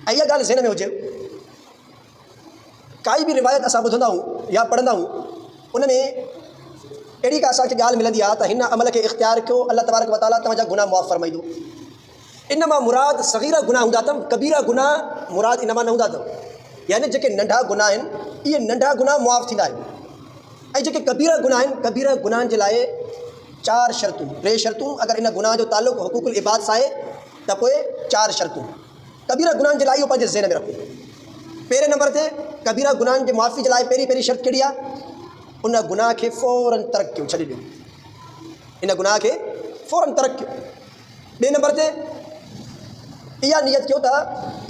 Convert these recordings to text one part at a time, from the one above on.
ऐं इहा ॻाल्हि ज़हन में हुजे, काई बि रिवायत असां ॿुधंदा आहियूं या पढ़ंदा आहियूं, उन में अहिड़ी का असांखे ॻाल्हि मिलंदी आहे त हिन अमल खे इख़्तियार कयो, अल्लाह तबारक व तआला तव्हांजा गुनाह मुआफ़ फरमाईंदो। इन मां मुराद सग़ीरा गुनाह हूंदा अथव, कबीरा गुनाह मुराद इन मां न हूंदा अथव। यानी जेके नंढा गुनाह आहिनि, इहे नंढा गुनाह मुआफ़ थींदा आहिनि। ऐं जेके कबीरा गुनाह आहिनि, कबीरा गुनाहनि जे लाइ 4 शर्तूं, 3 शर्तूं। अगरि इन गुनाह जो ताल्लुक़ हुकूकुल इबाद सां आहे त पोइ 4 शर्तूं कबीरा गुनाहनि जे लाइ, इहो पंहिंजे ज़हन में रखो। पहिरें नंबर ते कबीरा गुनाहनि जे मुआफ़ी जे लाइ पहिरीं शर्त कहिड़ी आहे? उन गुनाह खे फ़ौरन तर्क कयो, छॾे ॾियो। इन गुनाह खे फ़ौरन तर्क कयो। ॿिए नंबर ते इहा नियत कयो त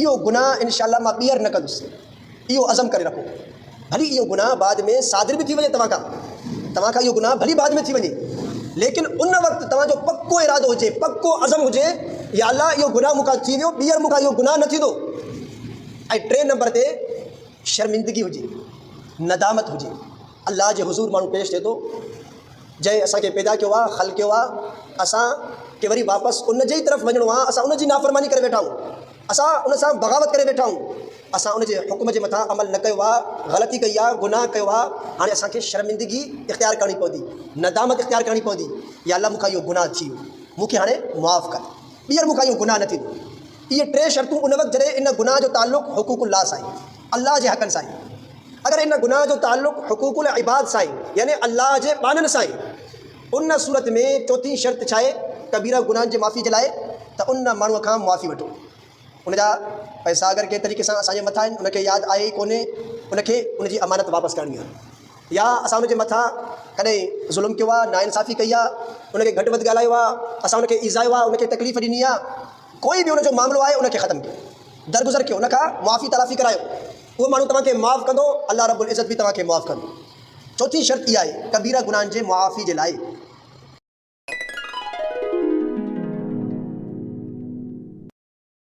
इहो गुनाह इनशाअल्लाह मां ॿीहर न कंदुसि, इहो अज़म करे रखो। भली इहो गुनाह बाद में सादिर बि थी वञे तव्हां खां इहो गुनाह भली बाद में थी वञे, लेकिन उन वक़्तु तव्हांजो पक्को इरादो हुजे, पक्को अज़म हुजे, या अल्लाह इहो गुनाह मूंखां थी वियो, ॿीहर मूंखां इहो गुनाह न थींदो। ऐं 3 नंबर ते शर्मिंदगी हुजे, नदामत हुजे। अल्लाह जे हुज़ूर माण्हू पेश थिए थो, जंहिं असांखे पैदा कयो आहे, ख़ल्क़ कयो आहे, असांखे वरी वापसि उन जे ई तरफ़ वञिणो आहे। असां उन जी नाफ़रमानी करे वेठा आहियूं, असां उन सां बग़ावत करे वेठा आहियूं, असां उन जे हुक्म जे मथां अमल न कयो आहे, ग़लती कई आहे, गुनाह कयो आहे। हाणे असांखे शर्मिंदगी इख़्तियार करणी पवंदी, नदामत इख़्तियार करणी पवंदी। या अल्लाह मूंखां इहो गुनाह थी वियो, मूंखे हाणे मुआफ़ कर, ॿीहर मूंखां इहो गुनाह न थींदो। इहे 3 शर्तूं उन वक़्तु जॾहिं इन गुनाह जो ताल्लुक़ हुकूकुल्लाह सां आहे, अल्लाह जे हक़नि सां आहे। अगरि इन गुनाह जो ताल्लुक़ हुकूकुल इबाद सां आहे, यानी अल्लाह जे ॿाननि सां आहे, उन सूरत में 4थी शर्त छा आहे? कबीरा गुनाहनि जे माफ़ी जे लाइ त उन माण्हूअ खां मुआफ़ी वठो। उनजा पैसा अगरि कंहिं तरीक़े सां असांजे मथां आहिनि, उनखे यादि आहे कोन्हे, उनखे उनजी अमानत वापसि करणी आहे। या असां उनजे मथां कॾहिं ज़ुल्म कयो आहे, नाइंसाफ़ी कई आहे, उनखे घटि वधि ॻाल्हायो आहे, असां उनखे ईज़ायो आहे, उनखे तकलीफ़ ॾिनी आहे, कोई बि उनजो मामिलो आहे, उनखे ख़तमु कयो, दरगुज़र कयो, उनखां मुआफ़ी तलाफ़ी करायो। उहो माण्हू तव्हांखे माफ़ कंदो, अल्लाह रब्बुल इज़्ज़त बि तव्हांखे माफ़ कंदो। 4थी शर्त इहा आहे कबीरा गुनाहनि जे मुआफ़ी जे लाइ।